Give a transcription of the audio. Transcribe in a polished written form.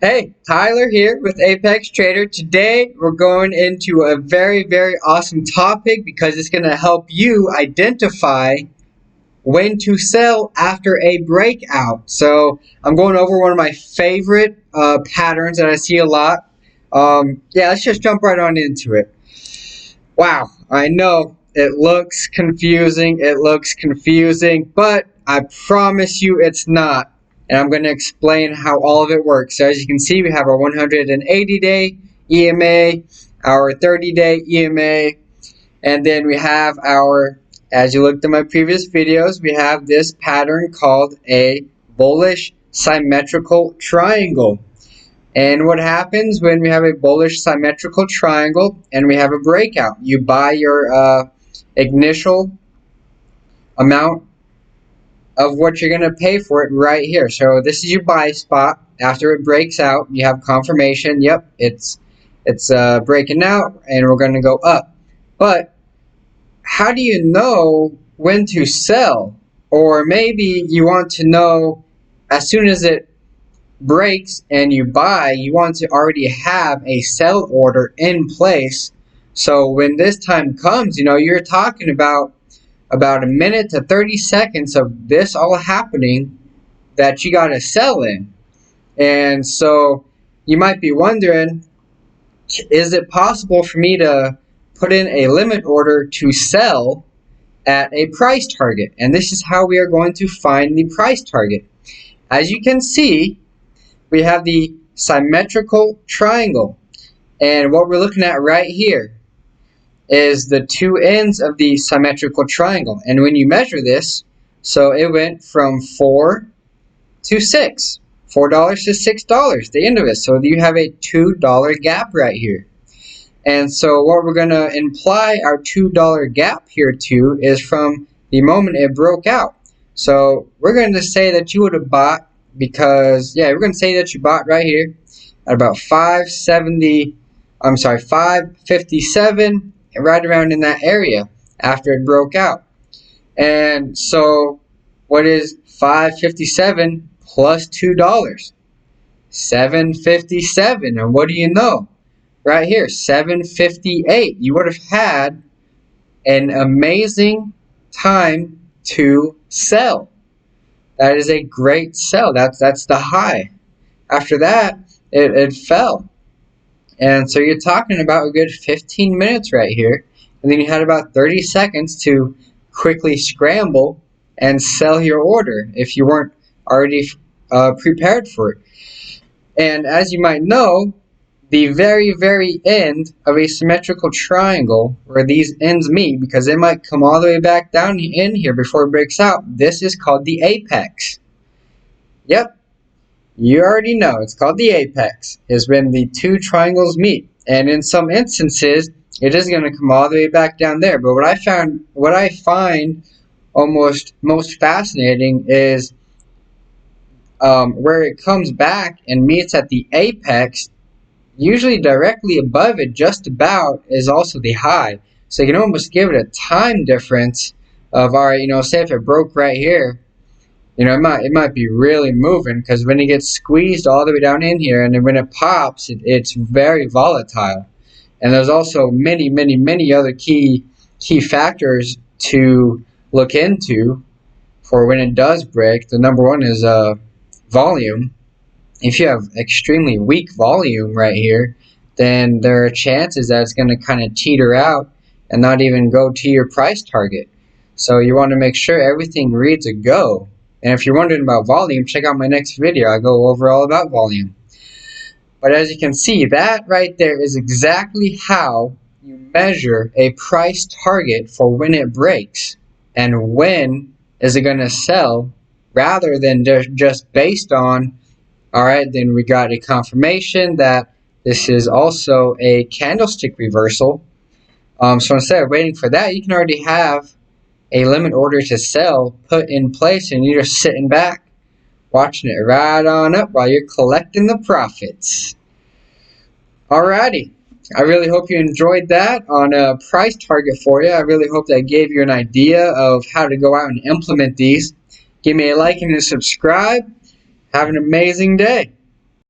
Hey, Tyler here with Apex Trader. Today we're going into a very awesome topic because it's going to help you identify when to sell after a breakout. So I'm going over one of my favorite patterns that I see a lot. Yeah, let's just jump right on into it. Wow, I know it looks confusing, but I promise you it's not. And I'm going to explain how all of it works. So as you can see, we have our 180-day EMA, our 30-day EMA, and then we have our, as you looked at my previous videos, we have this pattern called a bullish symmetrical triangle. And what happens when we have a bullish symmetrical triangle and we have a breakout? You buy your initial amount of what you're going to pay for it right here. So this is your buy spot. After it breaks out, you have confirmation. Yep, it's breaking out and we're going to go up. But how do you know when to sell? Or maybe you want to know as soon as it breaks and you buy, you want to already have a sell order in place. So when this time comes, you're talking about a minute to 30 seconds of this all happening that you got to sell in. And so you might be wondering, is it possible for me to put in a limit order to sell at a price target? And this is how we are going to find the price target. As you can see, we have the symmetrical triangle. And what we're looking at right here is the two ends of the symmetrical triangle. And when you measure this, so it went from 4 to 6. $4 to $6, the end of it. So you have a $2 gap right here. And so what we're going to imply our $2 gap here to is from the moment it broke out. So we're going to say that you would have bought because, yeah, we're going to say that you bought right here at about 557, right around in that area after it broke out. And so what is 557 plus $2? 757. And what do you know? Right here, 758. You would have had an amazing time to sell. That is a great sell. That's the high. After that, it fell. And so you're talking about a good 15 minutes right here. And then you had about 30 seconds to quickly scramble and sell your order if you weren't already prepared for it. And as you might know, the very end of a symmetrical triangle where these ends meet, because it might come all the way back down in here before it breaks out, this is called the apex. Yep, you already know it's called the apex, is when the two triangles meet. And in some instances, it is going to come all the way back down there. But what I find almost most fascinating is where it comes back and meets at the apex. Usually directly above it, just about, is also the high. So you can almost give it a time difference of, all right, say if it broke right here, it might be really moving, because when it gets squeezed all the way down in here, and then when it pops, it's very volatile. And there's also many other key factors to look into for when it does break. The number one is volume. If you have extremely weak volume right here, then there are chances that it's going to kind of teeter out and not even go to your price target. So you want to make sure everything reads a go. And if you're wondering about volume, check out my next video. I go over all about volume. But as you can see, that right there is exactly how you measure a price target for when it breaks and when is it going to sell, rather than just based on, all right, then we got a confirmation that this is also a candlestick reversal. So instead of waiting for that, you can already have a limit order to sell put in place, and you're just sitting back, watching it right on up while you're collecting the profits. Alrighty, I really hope you enjoyed that on a price target for you. I really hope that gave you an idea of how to go out and implement these. Give me a like and a subscribe. Have an amazing day.